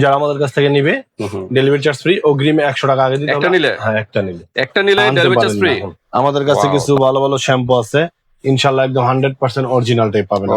যারা আমাদের কাছ থেকে নিবে ডেলিভারি চার্জ ফ্রি, অগ্রিমে 100 টাকা আগে দিতে হবে। একটা নিলে? হ্যাঁ, একটা নিলে ডেলিভারি চার্জ ফ্রি। আমাদের কাছে কিছু ভালো ভালো শ্যাম্পু আছে, ইনশাআল্লাহ একদম 100% অরিজিনালটাই পাবেন।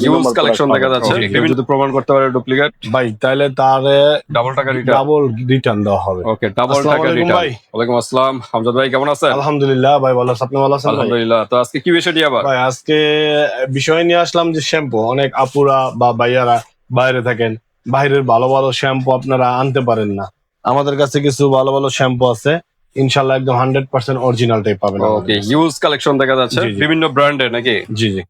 ইউজ কালেকশন দেখা যাচ্ছে, যদি প্রমাণ করতে পারে ডুপ্লিকেট ভাই তাহলে তারে ডাবল রিটার্ন দেওয়া হবে। ওকে, ডাবল টাকা রিটার্ন। ওয়ালাইকুম আসসালাম হামজাদ ভাই, কেমন আছেন? আলহামদুলিল্লাহ ভাই, ভালো আছেন? আপনি ভালো আছেন? আলহামদুলিল্লাহ। তো আজকে কি বিষয় নিয়ে আবার? ভাই আজকে বিষয় নিয়ে আসলাম যে শ্যাম্পু, অনেক আপুরা বা ভাইয়ারা বাইরে থাকেন, বাইরের ভালো ভালো শ্যাম্পু আপনারা আনতে পারেন না। আমাদের কাছে কিছু ভালো ভালো শ্যাম্পু আছে, ইনশাআল্লাহ একদম 100% অরিজিনালটাই পাবেন। ওকে, ইউজ কালেকশন দেখা যাচ্ছে বিভিন্ন ব্র্যান্ডের নাকি? জি জি।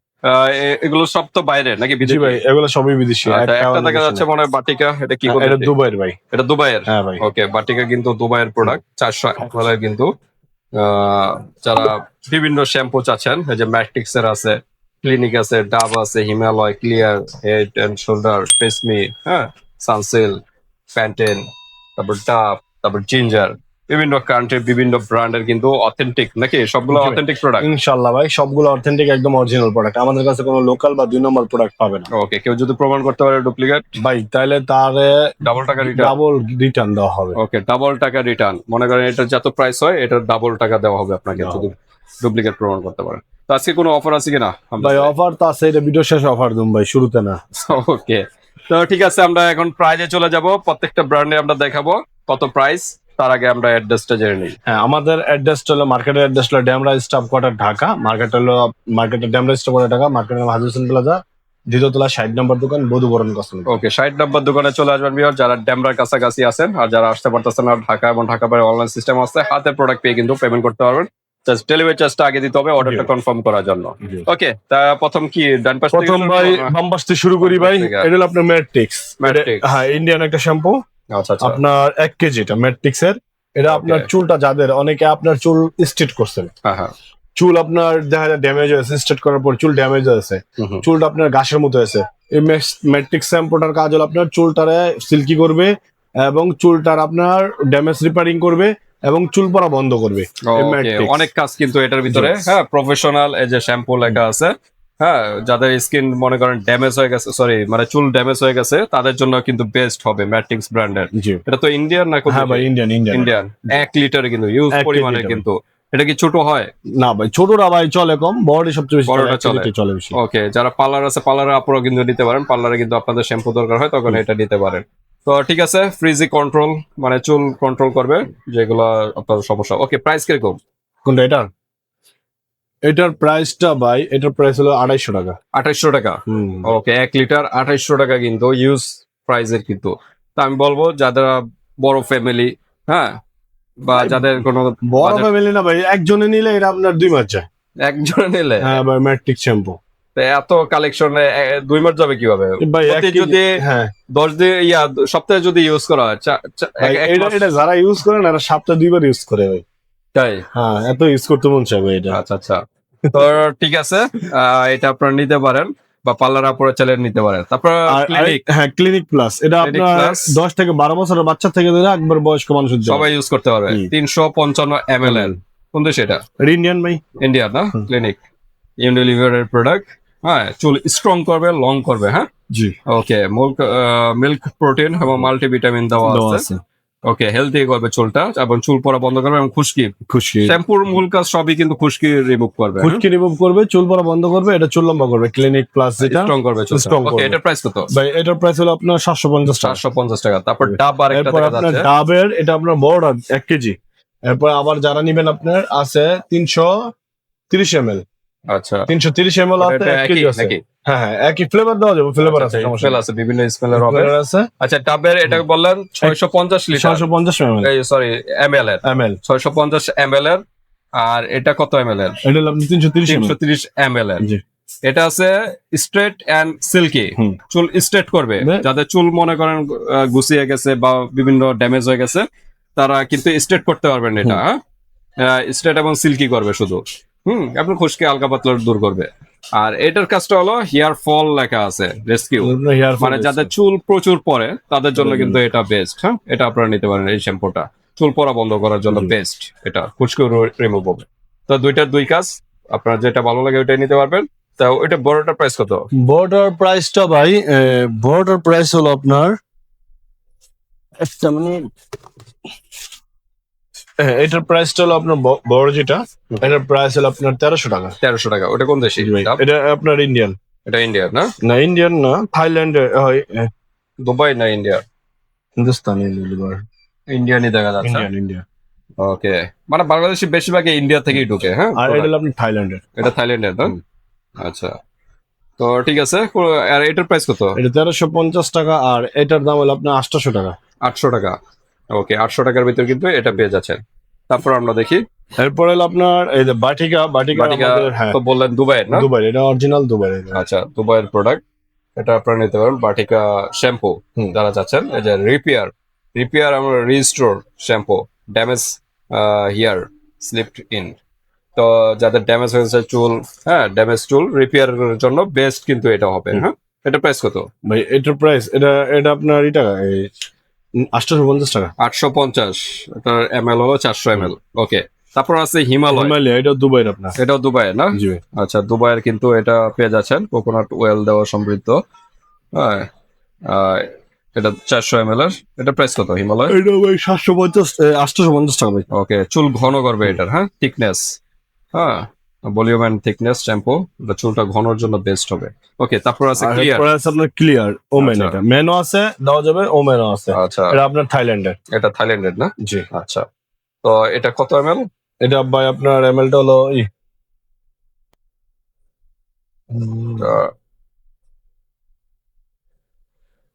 এগুলো সব তো বাইরে নাকি বিদেশি? ভাই এগুলো সবই বিদেশি। একটা দেখা যাচ্ছে মনে হয় বাটিকা, এটা কি? এটা দুবাইয়ের ভাই। এটা দুবাইয়ের? হ্যাঁ ভাই। ওকে, বাটিকা কিন্তু দুবাইয়ের প্রোডাক্ট। 400 মডেলের কিন্তু যারা বিভিন্ন শ্যাম্পু চাচ্ছেন, এই যে ম্যাট্রিক্স এর আছে, ক্লিনিক আছে, ডাব আছে, Himalaya, Clear, Head and Shoulders, ফেসমি, হ্যাঁ, সানসিল্ক, প্যান্টেন, তারপর ডাব, তারপর জিঞ্জার, বিভিন্ন কান্ট্রির বিভিন্ন ব্র্যান্ডের কিন্তু অথেন্টিক নাকি? সবগুলো অথেন্টিক প্রোডাক্ট? ইনশাআল্লাহ ভাই, সবগুলো অথেন্টিক, একদম অরিজিনাল প্রোডাক্ট। আমাদের কাছে কোনো লোকাল বা 2 নম্বর প্রোডাক্ট পাবেন না। ওকে, কেউ যদি প্রমাণ করতে পারে ডুপ্লিকেট ভাই তাহলে তারে ডাবল টাকা রিটার্ন দেওয়া হবে। ওকে, ডাবল টাকা রিটার্ন। মনে করেন এটা যত প্রাইস হয় এটার ডাবল টাকা দেওয়া হবে আপনাকে যদি ডুপ্লিকেট প্রমাণ করতে পারেন। তো আজকে কোনো অফার আছে কিনা? ভাই অফার তো আছে, এটা ভিডিও শেষে অফার দিন ভাই, শুরুতে না। ওকে, তো ঠিক আছে, আমরা এখন প্রাইজে চলে যাব। প্রত্যেকটা ব্র্যান্ডে আমরা দেখাবো কত প্রাইস। তার আগে আমরা অ্যাড্রেসটা জেনে নিই। হ্যাঁ, আমাদের অ্যাড্রেসটা হলো, মার্কেটের অ্যাড্রেস হলো ড্যামরা স্টাফ কোয়ার্টার ঢাকা। মার্কেটের ড্যামরা স্টাফ কোয়ার্টার ঢাকা, মার্কেটের নাম হাজি হোসেন প্লাজা, দ্বিতীয়তলা 60 নম্বর দোকান, বধুবরণ কসমেটিক। ওকে, 60 নম্বর দোকানে চলে আসবেন ভিউয়ার, যারা ড্যামরার কাছাকাছি আছেন। আর যারা আসতে পারতেছেন না, ঢাকা এবং ঢাকা বাইরে অনলাইন সিস্টেম আছে, হাতে প্রোডাক্ট পেয়ে কিন্তু পেমেন্ট করতে পারবেন। জাস্ট ডেলিভারি চার্জটা আগে দিতে হবে অর্ডারটা কনফার্ম করার জন্য। ওকে, তা প্রথম কি ডান পাশ থেকে? প্রথম ভাই বাম পাশ থেকে শুরু করি ভাই। এটা হলো আপনার ম্যাট্রিক্স। হ্যাঁ, ইন্ডিয়ান একটা শ্যাম্পু। আচ্ছা আচ্ছা। আপনার 1 কেজি এটা ম্যাট্রিক্স এর। এটা আপনার চুলটা, যাদের অনেকে আপনার চুল স্ট্রেট করছেন, হ্যাঁ, চুল আপনার দেখা যায় ড্যামেজ হয়েছে, স্ট্রেট করার পর চুল ড্যামেজ হয়েছে, চুলটা আপনার ঘাসের মতো হয়েছে, এই ম্যাট্রিক্স শ্যাম্পুটার কাজ হলো আপনার চুলটারে সিল্কি করবে এবং চুলটার আপনার ড্যামেজ রিপেয়ারিং করবে এবং চুল পড়া বন্ধ করবে। অনেক কাজ কিন্তু এটার ভিতরে। হ্যাঁ, প্রফেশনাল এই যে শ্যাম্পু লেখা আছে। হ্যাঁ, যাদের স্কিন মনে করেন ড্যামেজ হয়ে গেছে, সরি মানে চুল ড্যামেজ হয়ে গেছে, তাদের জন্য কিন্তু বেস্ট হবে ম্যাট্রিক্স ব্র্যান্ডের। এটা তো ইন্ডিয়ান না? হ্যাঁ ভাই, ইন্ডিয়ান 1 লিটারে কিন্তু ইউজ পরিমাণে কিন্তু। এটা কি ছোট হয়? না ভাই, ছোটরা ভাই চলে কম, বড়টা সবচেয়ে বেশি চলে বেশি। ওকে, যারা পার্লার আছে, পার্লারে আপনারা কিন্তু নিতে পারেন। পার্লারে কিন্তু আপনাদের শ্যাম্পু দরকার হয়, তখন এটা নিতে পারেন। তো ঠিক আছে, ফ্রিজি কন্ট্রোল মানে চুল কন্ট্রোল করবে যেগুলো আপনার সমস্যা। ওকে, প্রাইস কিরকম? কোনটা? এটার প্রাইসটা ভাই, এটার প্রাইস হলো 250 টাকা। 250 টাকা? ওকে, 1 লিটার 250 টাকা কিন্তু ইউজ প্রাইসের কিন্তু। তা আমি বলবো যারা বড় ফ্যামিলি, হ্যাঁ, বা যাদের কোনো বড় ফ্যামিলি না ভাই, একজনে নিলে এটা আপনার 2 মাস যায়। একজনে নিলে? হ্যাঁ ভাই, ম্যাট্রিক্স শ্যাম্পু এত কালেকশনে 2 মাস যাবে কিভাবে ভাই? যদি 10 দিন সপ্তাহে যদি ইউজ করা হয়, এটা যারা ইউজ করে না, সপ্তাহে 2 বার ইউজ করে ভাই। তাই? হ্যাঁ, এত ইউজ করতে মন চায় ভাই এটা। আচ্ছা আচ্ছা। তো ঠিক আছে, এটা আপনারা নিতে পারেন বা পার্লার আপনারা চাইলে নিতে পারেন। তারপর ক্লিনিক। হ্যাঁ, ক্লিনিক প্লাস, এটা আপনার 10 থেকে 12 বছরের বাচ্চা থেকে ধরে একবার বয়স্ক মানুষের জন্য সবাই ইউজ করতে পারবে। 355 ml এর। কোন দেশ এটা? ইন্ডিয়ান ভাই। ইন্ডিয়ান না? ক্লিনিক ইউনিলিভারের প্রোডাক্ট। হ্যাঁ, চুল স্ট্রং করবে, লং করবে। হ্যাঁ জি। ওকে, মিল্ক প্রোটিন এবং মাল্টিভিটামিন দেওয়া আছে। ওকে, হেলদি করবে চুলটা এবং চুল পড়া বন্ধ করবে এবং খুশকি শ্যাম্পুর মূল কাজ সবই কিন্তু খুশকি রিমুভ করবে, চুল পড়া বন্ধ করবে, এটা চুল লম্বা করবে। ক্লিনিক প্লাস যেটা স্ট্রং করবে চুল। ওকে, এটার প্রাইস কত ভাই? এটার প্রাইস হলো আপনার 750 টাকা। তারপর ডাব আরেকটা দেখা যাচ্ছে, ডাবের এটা আপনার বড়টা 1 কেজি। এরপর আবার যারা নেবেন আপনার আছে 330 ml। আচ্ছা, 330 ml আছে, 1 কেজি আছে। হ্যাঁ, একই ফ্লেভার দেওয়া যাবে, ফ্লেভার আছে, সমস্যা আছে, বিভিন্ন স্মেলের হবে আছে। আচ্ছা, ডাবের এটা বললেন 650 litre, 650 ml, sorry ml 650 ml এর। আর এটা কত ml এর? এটা হলো 330 ml এর। এটা আছে স্ট্রেট এন্ড সিল্কি, চুল স্ট্রেট করবে। যাদের চুল মনে করেন গুছিয়ে গেছে বা বিভিন্ন ড্যামেজ হয়ে গেছে, তারা কিন্তু স্ট্রেট করতে পারবেন। এটা স্ট্রেট এবং সিল্কি করবে শুধু। আপনার খুশকি হালকা পাতলা দূর করবে। আর এটার কাজটা হলো হেয়ার ফল লেখা আছে, রেস্কিউ, মানে যাদের চুল প্রচুর পড়ে তাদের জন্য কিন্তু এটা বেস্ট। হ্যাঁ, এটা আপনারা নিতে পারেন। এই শ্যাম্পুটা চুল পড়া বন্ধ করার জন্য বেস্ট, এটা খুশকি রিমুভ হবে। তো দুইটার দুই কাজ, আপনার যেটা ভালো লাগে ওইটাই নিতে পারবেন। তা ওইটা বড়টার প্রাইস কত? বড়টার প্রাইসটা ভাই, বড়টার প্রাইস হলো আপনার একটা মিনিট। হ্যাঁ, এটার প্রাইসটা হলো আপনার বড় যেটা, এটার প্রাইস হলো আপনার 1300 টাকা। 1300 টাকা। ওটা কোন দেশি? এটা আপনার ইন্ডিয়ান। এটা ইন্ডিয়ার না? না ইন্ডিয়ান না, থাইল্যান্ডের হয়। দুবাই না ইন্ডিয়া? হিন্দুস্তানি ইন্ডিয়ানই দেখা যাচ্ছে। Indian India. ওকে, মানে বাংলাদেশি বেশিরভাগই ইন্ডিয়া থেকেই ঢুকে। হ্যাঁ, আর এটা হলো আপনার থাইল্যান্ডের। এটা থাইল্যান্ডের না? আচ্ছা, তো ঠিক আছে। আর এটার প্রাইস কত? এটা 1350 টাকা, আর এটার দাম হলো আপনার 800 টাকা। 800 টাকা। ওকে, 800 টাকার ভিতরে কিন্তু এটা পেয়ে যাচ্ছেন। তারপর আমরা দেখি এরপর হলো আপনার এই যে বাটিকা। বাটিকা বাটিকা। হ্যাঁ, তো বললেন দুবাইয়ের না? দুবাই, এটা অরিজিনাল দুবাই। আচ্ছা, দুবাইয়ের প্রোডাক্ট। এটা আপনারা নিতে পারেন। বাটিকা শ্যাম্পু যারা চাচ্ছেন, এই যে রিপেয়ার আমরা restore shampoo, damage here slipped in. তো যাদের ড্যামেজ হয়েছে চুল, হ্যাঁ ড্যামেজ চুল রিপেয়ারের জন্য বেস্ট কিন্তু এটা হবে। হ্যাঁ, এটা প্রাইস কত? ভাই এটার প্রাইস, এটা এটা আপনার এই টাকা, এই 850 টাকা। 850। এটার এমএল হলো 400 ml। ওকে, তারপর আছে হিমালয়। হিমালয়, এটা দুবাইয়ের আপনার। এটাও দুবাইয়ের না? জি ভাই। আচ্ছা, দুবাইয়ের কিন্তু এটা পেয়ে যাচ্ছেন, কোকোনাট ওয়েল দেওয়া সমৃদ্ধ। হ্যাঁ, আহ, এটা 400 ml এর। এটা প্রাইস কত হিমালয়? এটা ভাই 750 850 টাকা ভাই। ওকে, চুল ঘন করবে এটার। হ্যাঁ, থিকনেস, হ্যাঁ ভলিউম এন্ড থিকনেস শ্যাম্পু। এটা চুলটা ঘনর জন্য বেস্ট হবে। ওকে, তারপর আছে আর ক্লিয়ার। এরপরে আছে আপনার ক্লিয়ার ওমেন। আচ্ছা। এটা মেনও আছে, দেওয়া যাবে, ওমেনও আছে। আচ্ছা, এটা আপনার থাইল্যান্ডের। এটা থাইল্যান্ডের না? জি। আচ্ছা, তো এটা কত এমএল? এটা ভাই আপনার এমএলটা হলো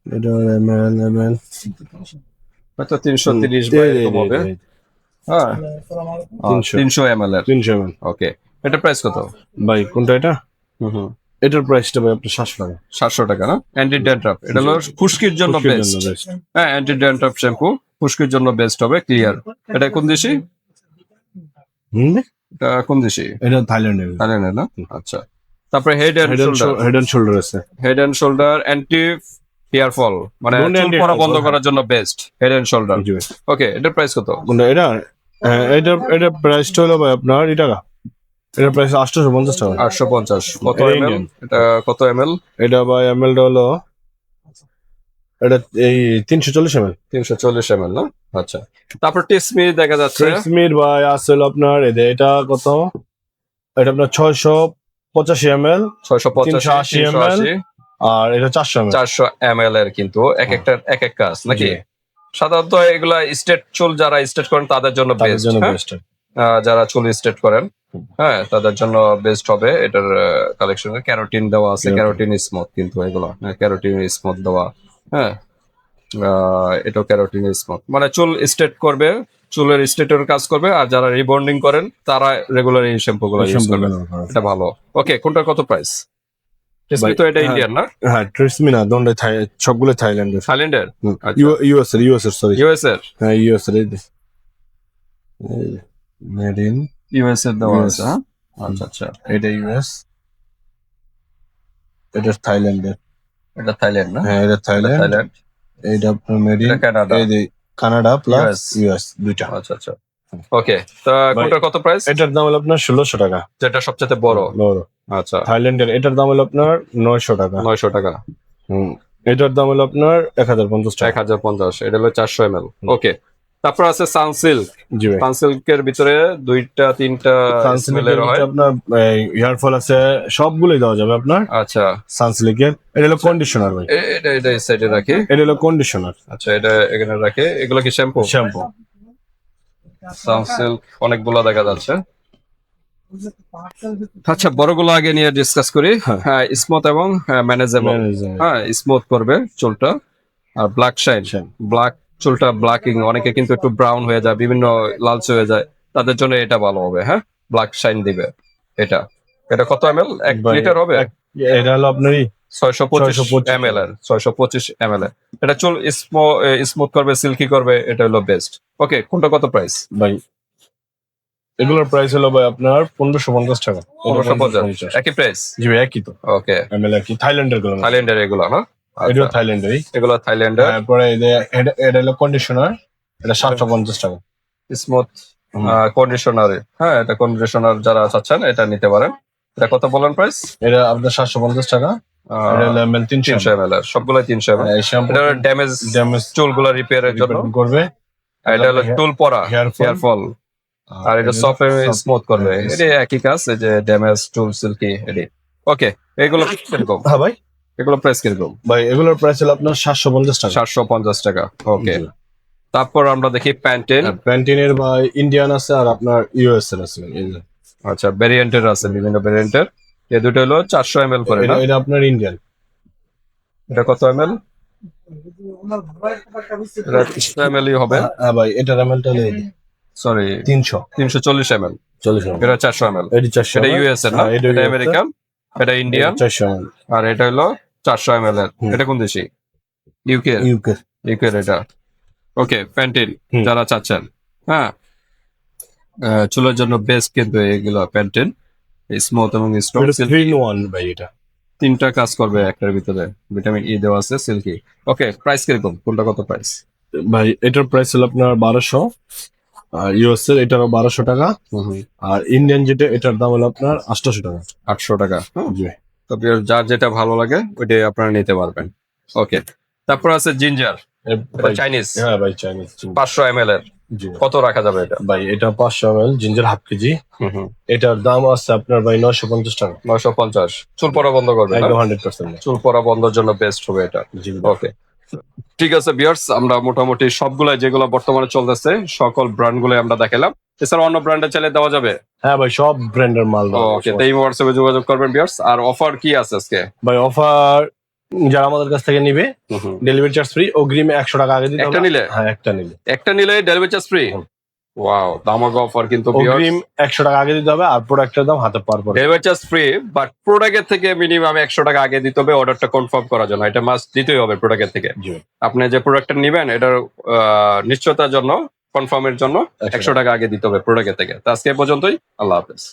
এটা এমএল হয়তো 330 বা এরকম হবে। হ্যাঁ, 300 ml এর। 300 এমএল। ওকে, এটা প্রাইস কত? ভাই কোনটা এটা? হুম, এটার প্রাইসটা ভাই আপনার 700 টাকা। 700 টাকা না? অ্যান্টি ড্যান্ড্রাফ, এটা হলো খুশকির জন্য খুশকির বেস্ট। জন্য best। হ্যাঁ, অ্যান্টি ড্যান্ড্রাফ শ্যাম্পু খুশকির জন্য বেস্ট হবে। ক্লিয়ার। এটা কোন দেশি? এটা কোন দেশি? এটা থাইল্যান্ডের। থাইল্যান্ডের না? আচ্ছা, তারপরে Head and Shoulders. Head and Shoulders আছে। Head and Shoulders anti hair fall, মানে Don't চুল anti পড়া hair বন্ধ fall, করার জন্য বেস্ট হেড এন্ড শোল্ডার। জি ভাই। ওকে, এটার প্রাইস কত? কোনটা এটা? এটা এটা প্রাইসটা হলো ভাই আপনার এই টাকা। এটার প্রাইস 850 টাকা। 850। কত এটা এমএল? Indian। এটা কত এমএল? এটা ভাই এমএলটা হলো এটা এই 340 এমএল। 340 এমএল না? আচ্ছা, তারপর টেসমি দেখা যাচ্ছে। ট্রেসমির ভাই আছে হলো আপনার এটা কত? এটা আপনার 685 এমএল, 685 380 ml, আর এটা 400 এমএল। 400 এমএল এর কিন্তু এক একটা এক এক কাজ নাকি? জি। সাধারণত এগুলা স্টেট চুল যারা স্টেট করেন তাদের জন্য তাদের বেস্ট। জন্য বেস্ট। যারা চুল স্টেট করেন, হ্যাঁ তাদের জন্য বেস্ট হবে। এটার কালেকশনে ক্যারোটিন দেওয়া আছে, ক্যারোটিন স্মুথ কিন্তু এগুলো, ক্যারোটিন স্মুথ দেওয়া। হ্যাঁ, এটাও ক্যারোটিন স্মুথ, মানে চুল স্ট্রেট করবে, চুলের স্ট্রেটের কাজ করবে। আর যারা রিবন্ডিং করেন তারা রেগুলার এই শ্যাম্পু গুলো ইউজ করবে। এটা ভালো। ওকে, কোনটার কত প্রাইস? টেসমি তো এটা হ্যাঁ। ইন্ডিয়ান না? হ্যাঁ, ট্রেসমি না, দন্ডে সবগুলো থাইল্যান্ডের। থাইল্যান্ডের? ইউএস এর, সরি। ইউএস এর? হ্যাঁ, ইউএস এর। মেড ইন ইউএস এর দেওয়া US আছে। হ্যাঁ, আচ্ছা আচ্ছা, এটা ইউএস, এটা থাইল্যান্ডের। এটা থাইল্যান্ড না? হ্যাঁ, এটা থাইল্যান্ড। থাইল্যান্ড। এটা আপনার মেড ইন এটা কানাডা। এই যে কানাডা প্লাস US। ইউএস দুইটা। আচ্ছা আচ্ছা, ওকে। তা কোনটার কত প্রাইস? এটার দাম হলো আপনার 1600 টাকা। যেটা সবচেয়ে বড়? বড়। আচ্ছা, থাইল্যান্ডের এটার দাম হলো আপনার 900 টাকা। 900 টাকা। এটার দাম হলো আপনার 1050 টাকা। 1050। এটা হলো 400 এমএল। ওকে, তারপর আছে সানসিল্ক। জি ভাই। সানসিল্কের ভিতরে 2টা 3টা স্মেলের হয়। আপনার হেয়ার ফল আছে, সবগুলোই দেওয়া যাবে আপনার। আচ্ছা, সানসিল্কের এটা হলো কন্ডিশনার ভাই। এটা এটা এই সাইডে রাখি। এটা হলো কন্ডিশনার। আচ্ছা, এটা এখানে রাখে। এগুলো কি শ্যাম্পু? শ্যাম্পু। সানসিল্ক অনেকগুলো দেখা যাচ্ছে। আচ্ছা, বড়গুলো আগে নিয়ে ডিসকাস করি। হ্যাঁ, স্মুথ এবং ম্যানেজেবল। হ্যাঁ, স্মুথ করবে চুলটা। আর ব্ল্যাক শাইন, ব্ল্যাক চুলটা ব্ল্যাকিং, অনেকে কিন্তু একটু ব্রাউন হয়ে যায়, বিভিন্ন লালচে হয়ে যায়, তাদের জন্য এটা ভালো হবে। হ্যাঁ, ব্ল্যাক শাইন দিবে এটা। এটা কত এমএল? 1 লিটার হবে? এটা হলো আপনারই 625 এমএল এর। 625 এমএল এর। এটা চুল স্মুথ করবে, সিল্কি করবে, এটা হলো বেস্ট। ওকে, কোনটা কত প্রাইস ভাই? এগুলোর প্রাইস হলো ভাই আপনার 1550 টাকা। 1550। একই প্রাইস? জি ভাই, একই তো। ওকে, এমএল একই। থাইল্যান্ডের গুলো। থাইল্যান্ডের এগুলো না? এটাও থাইল্যান্ডেরই। এগুলো থাইল্যান্ডের। তারপরে এটা হলো কন্ডিশনার, এটা 750 টাকা। Smooth conditioner. হ্যাঁ, এটা কন্ডিশনার যারা চাচ্ছেন এটা নিতে পারেন। এটা কত বলেন প্রাইস? এটা আপনার 750 টাকা। এটা লেমন 300 ml সবগুলো 300 ml শ্যাম্পু এটা ড্যামেজ ড্যামেজ চুলগুলো রিপেয়ারের জন্য করবে, আর এটা হলো চুল পড়া হেয়ার হেয়ার ফল আর এটা সফট স্মুথ করবে হ্যাঁ, এটা একই কাজ এই যে ড্যামেজ চুল সিল্কি এডি ওকে এগুলো কিরকম হ্যাঁ ভাই এগুলো প্রাইস কিরকম ভাই এগুলোর প্রাইস হলো আপনার 750 টাকা। 750 টাকা ওকে তারপর আমরা দেখি প্যান্টেন প্যান্টিনের ভাই ইন্ডিয়ান আছে আর আপনার ইউএস এর আছে এই যে। আচ্ছা ভেরিয়েন্টের আছে বিভিন্ন ভেরিয়েন্টের এই দুটো হলো 400 ml করে না এটা আপনার ইন্ডিয়ান। এটা কত ml এটা 100 ml ই হবে হ্যাঁ ভাই এটার এমএলটা হলো সরি 340 ml 40 এটা 400 ml এটি 400 এটা ইউএস এর না এটা আমেরিকান এটা ইন্ডিয়ান 400 ml আর এটা হলো 400 ml এর এটা কোন দেশি ইউকে ইউকে। ইউকে এটা ওকে প্যান্টিন যারা চাচ্ছেন হ্যাঁ চুলের জন্য বেস্ট কিন্তু এগুলো প্যান্টিন স্মুথ এবং স্ট্রং এটা 3 in 1 ভাই এটা। তিনটা কাজ করবে একটার ভিতরে ভিটামিন ই দেওয়া আছে সিল্কি ওকে প্রাইস কিরকম কোনটা কত প্রাইস ভাই এটার প্রাইস হলো আপনার 1200 আর ইউএস এর এটারও 1200 টাকা আর ইন্ডিয়ান যেটা এটার দাম হলো আপনার 800 টাকা 800 টাকা জি। তো যার যেটা ভালো লাগে ওইটাই আপনারা নিতে পারবেন ওকে তারপর আছে জিঞ্জার এটা চাইনিজ হ্যাঁ ভাই চাইনিজ 500 ml এর জি কত রাখা যাবে এটা ভাই এটা 500 ml জিঞ্জার হাফ কেজি এটার দাম আছে আপনার ভাই 950 টাকা 950 চুল পড়া বন্ধ করবে না? একদম 100% চুল পড়া বন্ধের জন্য বেস্ট হবে এটা জি ওকে ঠিক আছে ভিউয়ার্স আমরা মোটামুটি সবগুলা যেগুলো বর্তমানে চলতেছে সকল ব্র্যান্ড গুলো আমরা দেখালাম এছাড়া অন্য ব্র্যান্ডে চাইলে দেওয়া যাবে হ্যাঁ ভাই সব ব্র্যান্ডের মাল দাও ওকে তাই হোয়াটসঅ্যাপে যোগাযোগ করবেন ভিউয়ার্স আর অফার কি আছে আজকে ভাই অফার যারা আমাদের কাছ থেকে নিবে ডেলিভারি চার্জ ফ্রি অগ্রিমে 100 টাকা আগে দিতে একটা হবে। নিলে হ্যাঁ একটা নিলে ডেলিভারি চার্জ ফ্রি ওয়াও দামাগো অফার কিন্তু অগ্রিম 100 টাকা আগে দিতে হবে আর প্রোডাক্টের দাম হাতে পাওয়ার পরে ডেলিভারি চার্জ ফ্রি বাট প্রোডাক্টের থেকে মিনিমাম 100 টাকা আগে দিতে হবে অর্ডারটা কনফার্ম করার জন্য এটা মাস্ট দিতেই হবে প্রোডাক্টের থেকে জি। আপনি যে প্রোডাক্টটা নেবেন এটার নিশ্চয়তার জন্য কনফার্মের জন্য 100 টাকা আগে দিতে হবে প্রোডাক্টের থেকে তো আজকে এ পর্যন্তই আল্লাহ হাফেজ